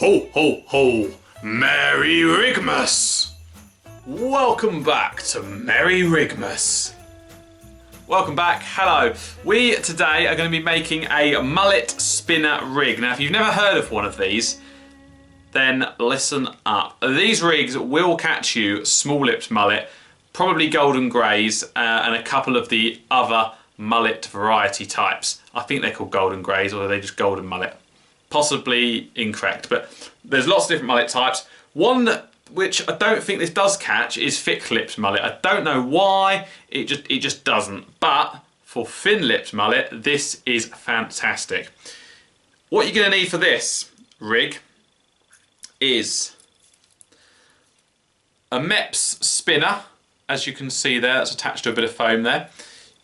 Ho, ho, ho! MerryRigmas! Welcome back to MerryRigmas. Welcome back, hello. We today are going to be making a mullet spinner rig. Now, if you've never heard of one of these, then listen up. These rigs will catch you small-lipped mullet, probably golden greys, and a couple of the other mullet variety types. I think they're called golden greys, or are they just golden mullet? Possibly incorrect, but there's lots of different mullet types. One which I don't think this does catch is thick-lipped mullet. I don't know why, it just doesn't. But for thin-lipped mullet, this is fantastic. What you're going to need for this rig is a Mepps spinner, as you can see there, that's attached to a bit of foam there.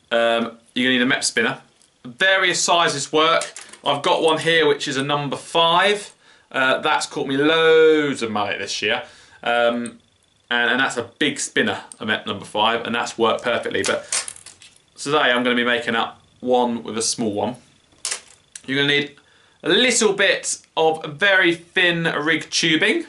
You're going to need a Mepps spinner. Various sizes work. I've got one here which is a number 5. That's caught me loads of mullet this year. And that's a big spinner, a Mepps number 5, and that's worked perfectly. But today I'm going to be making up one with a small one. You're going to need a little bit of very thin rig tubing.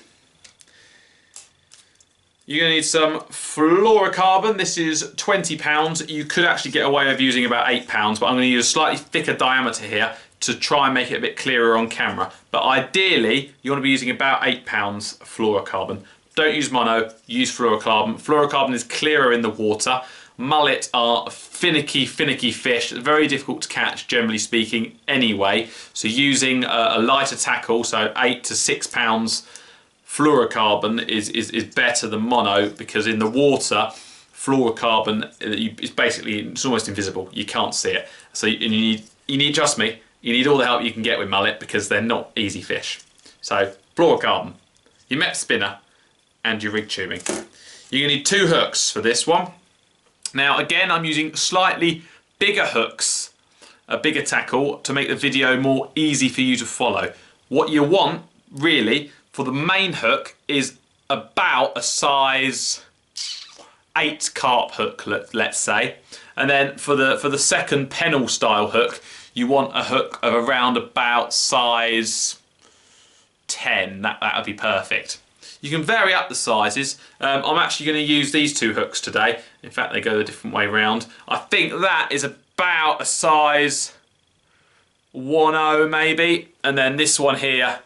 You're going to need some fluorocarbon. This is £20. You could actually get away with using about £8, but I'm going to use a slightly thicker diameter here to try and make it a bit clearer on camera. But ideally, you want to be using about £8 fluorocarbon. Don't use mono, use fluorocarbon. Fluorocarbon is clearer in the water. Mullet are finicky fish, very difficult to catch generally speaking anyway. So using a lighter tackle, so 8 to 6 pounds fluorocarbon is better than mono, because in the water, fluorocarbon it's almost invisible. You can't see it. So you need, trust me, you need all the help you can get with mullet because they're not easy fish. So fluorocarbon, your Mepps spinner, and your rig tubing. You're going to need 2 hooks for this one. Now again, I'm using slightly bigger hooks, a bigger tackle, to make the video more easy for you to follow. What you want really for the main hook is about a size 8 carp hook, let's say, and then for the second pennel style hook, you want a hook of around about size 10. That would be perfect. You can vary up the sizes. I'm actually going to use these 2 hooks today. In fact, they go a different way round. I think that is about a size 1.0 maybe, and then this one here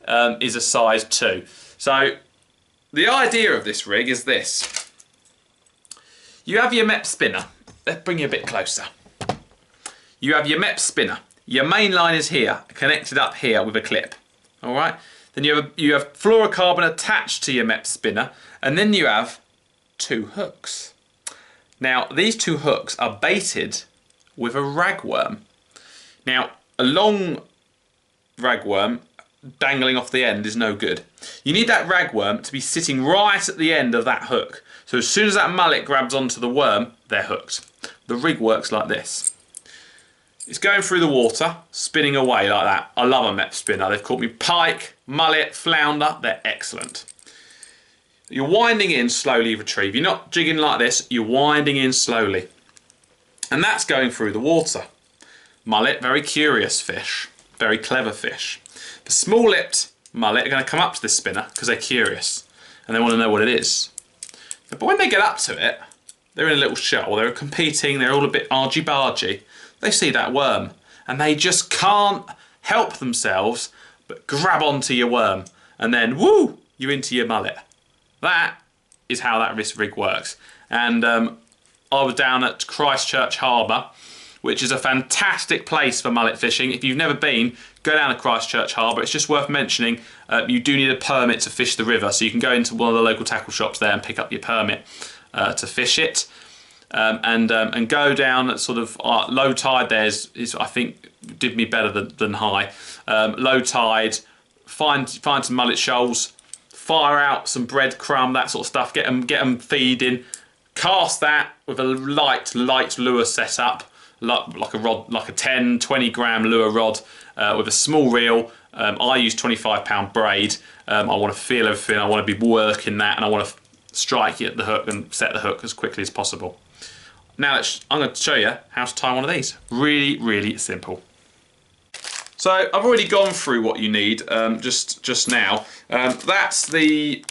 is a size 2. So the idea of this rig is this. You have your Mepps spinner. Let's bring you a bit closer. You have your Mepps spinner. Your main line is here, connected up here with a clip. All right. Then you have fluorocarbon attached to your Mepps spinner, and then you have 2 hooks. Now these 2 hooks are baited with a ragworm. Now a long ragworm dangling off the end is no good. You need that ragworm to be sitting right at the end of that hook. So as soon as that mullet grabs onto the worm, they're hooked. The rig works like this. It's going through the water, spinning away like that. I love a Mepps spinner. They've caught me pike, mullet, flounder. They're excellent. You're winding in, slowly retrieve. You're not jigging like this, you're winding in slowly. And that's going through the water. Mullet, very curious fish, very clever fish. The small-lipped mullet are going to come up to this spinner because they're curious and they want to know what it is. But when they get up to it, they're in a little shoal, they're competing, they're all a bit argy-bargy. They see that worm and they just can't help themselves but grab onto your worm, and then woo, you're into your mullet. That is how that rig works. And I was down at Christchurch Harbour, which is a fantastic place for mullet fishing. If you've never been, go down to Christchurch Harbour. It's just worth mentioning, you do need a permit to fish the river, so you can go into one of the local tackle shops there and pick up your permit to fish it. And go down at sort of low tide. Is I think did me better than high. Low tide, find some mullet shoals, fire out some breadcrumb, that sort of stuff. Get them feeding. Cast that with a light lure setup, like a rod, like a 10-20 gram lure rod with a small reel. I use 25-pound braid. I want to feel everything. I want to be working that, and I want to strike it at the hook and set the hook as quickly as possible. Now I'm going to show you how to tie one of these. Really, really simple. So I've already gone through what you need just now. That's the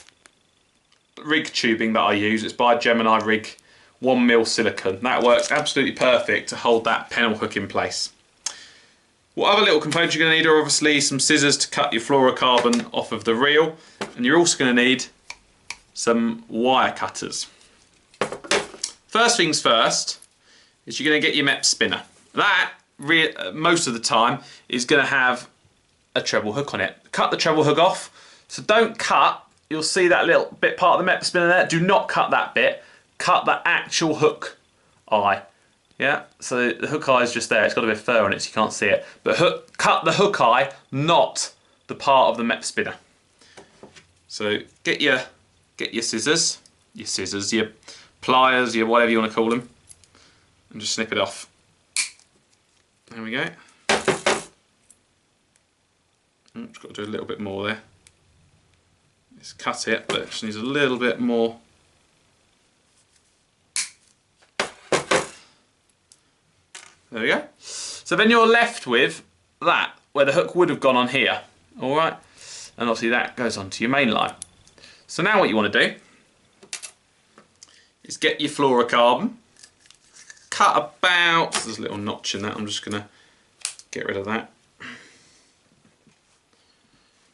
rig tubing that I use. It's by Gemini Rig, 1mm silicone. That works absolutely perfect to hold that pennel hook in place. What other little components you're going to need are obviously some scissors to cut your fluorocarbon off of the reel, and you're also going to need some wire cutters. First things first is you're going to get your Mepps spinner. That, most of the time, is going to have a treble hook on it. Cut the treble hook off, so don't cut, you'll see that little bit part of the Mepps spinner there, do not cut that bit, cut the actual hook eye. Yeah, so the hook eye is just there, it's got a bit of fur on it so you can't see it. But cut the hook eye, not the part of the Mepps spinner. So get your scissors, your pliers, your whatever you want to call them, and just snip it off. There we go. Just got to do a little bit more there. Just cut it, but it just needs a little bit more. There we go. So then you're left with that, where the hook would have gone on here. Alright? And obviously that goes onto your main line. So now what you want to do is get your fluorocarbon. Cut about, there's a little notch in that, I'm just going to get rid of that.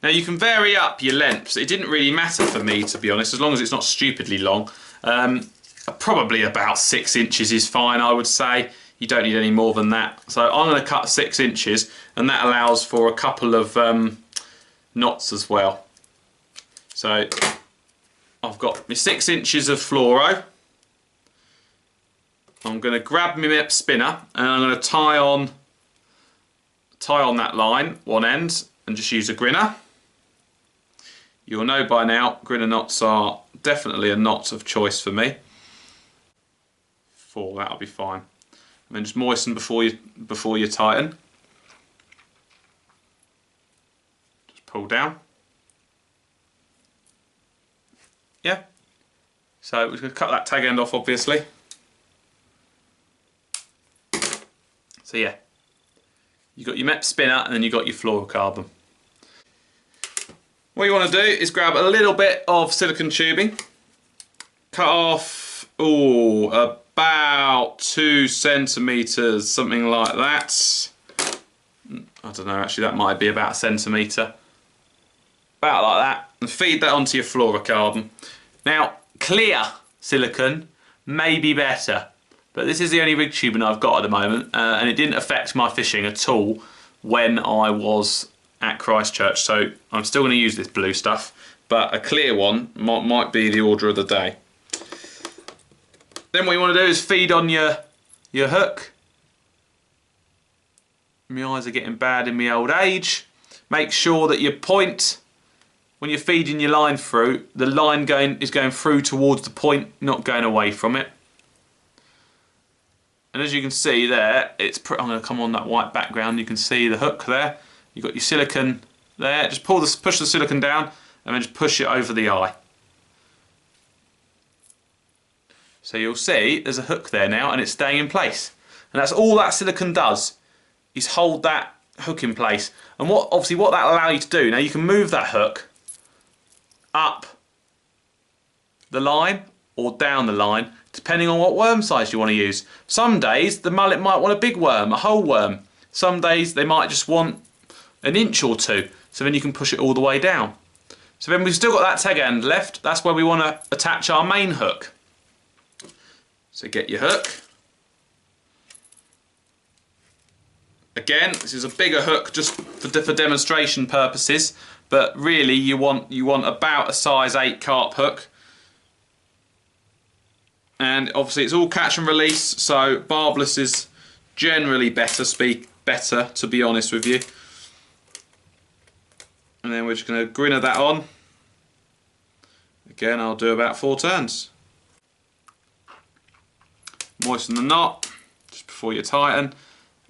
Now you can vary up your lengths. It didn't really matter for me, to be honest, as long as it's not stupidly long. Probably about 6 inches is fine, I would say. You don't need any more than that. So I'm going to cut 6 inches, and that allows for a couple of knots as well. So I've got my 6 inches of fluoro. I'm going to grab my Mepps spinner and I'm going to tie on that line, one end, and just use a grinner. You'll know by now, grinner knots are definitely a knot of choice for me. 4, that'll be fine. And then just moisten before you tighten. Just pull down. Yeah. So we're going to cut that tag end off, obviously. So yeah, you've got your Mepps spinner and then you've got your fluorocarbon. What you want to do is grab a little bit of silicone tubing, cut off, about 2 centimetres, something like that. I don't know, actually that might be about a centimetre. About like that, and feed that onto your fluorocarbon. Now, clear silicone may be better, but this is the only rig tubing I've got at the moment, and it didn't affect my fishing at all when I was at Christchurch, so I'm still going to use this blue stuff, but a clear one might be the order of the day. Then what you want to do is feed on your hook. My eyes are getting bad in my old age. Make sure that your point, when you're feeding your line through, the line is going through towards the point, not going away from it. And as you can see there, I'm going to come on that white background, you can see the hook there. You've got your silicone there, just push the silicone down and then just push it over the eye. So you'll see there's a hook there now and it's staying in place. And that's all that silicone does, is hold that hook in place. And obviously what that'll allow you to do, now you can move that hook up the line or down the line, depending on what worm size you want to use. Some days the mullet might want a big worm, a whole worm. Some days they might just want an inch or 2, so then you can push it all the way down. So then we've still got that tag end left, that's where we want to attach our main hook. So get your hook. Again, this is a bigger hook just for demonstration purposes, but really you want about a size 8 carp hook. And obviously it's all catch and release, so barbless is generally better, to be honest with you. And then we're just going to grinner that on. Again, I'll do about 4 turns. Moisten the knot just before you tighten,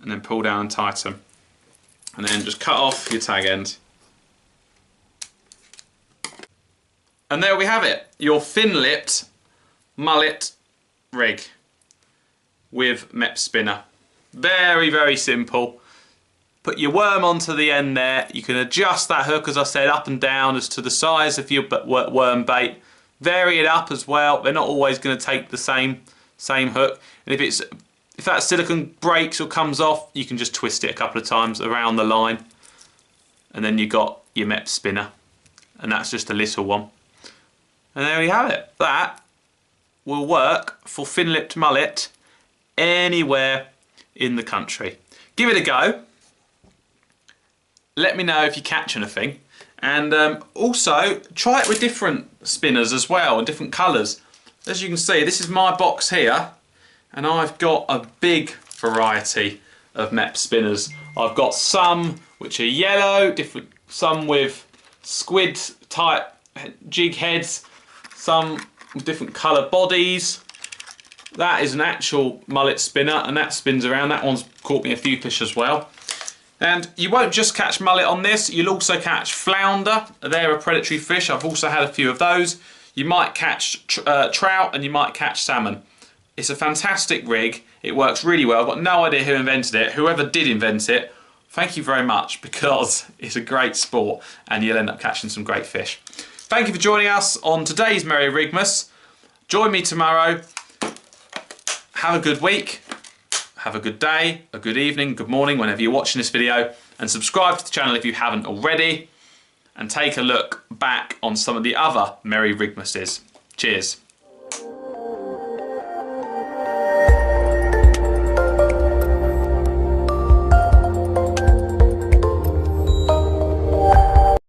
and then pull down and tighten. And then just cut off your tag end. And there we have it, your thin-lipped mullet rig with Mepps spinner. Very, very simple. Put your worm onto the end there. You can adjust that hook, as I said, up and down as to the size of your worm bait. Vary it up as well. They're not always going to take the same hook. And if that silicone breaks or comes off, you can just twist it a couple of times around the line. And then you've got your Mepps spinner. And that's just a little one. And there we have it. That will work for fin-lipped mullet anywhere in the country. Give it a go. Let me know if you catch anything, and also try it with different spinners as well, and different colours. As you can see, this is my box here, and I've got a big variety of Mepps spinners. I've got some which are yellow, some with squid type jig heads, some with different colour bodies. That is an actual mullet spinner, and that spins around. That one's caught me a few fish as well. And you won't just catch mullet on this, you'll also catch flounder. They're a predatory fish. I've also had a few of those. You might catch trout, and you might catch salmon. It's a fantastic rig. It works really well. I've got no idea who invented it. Whoever did invent it, thank you very much, because it's a great sport and you'll end up catching some great fish. Thank you for joining us on today's MerryRigmas. Join me tomorrow. Have a good week. Have a good day, a good evening, good morning, whenever you're watching this video, and subscribe to the channel if you haven't already, and take a look back on some of the other MerryRigmases. Cheers.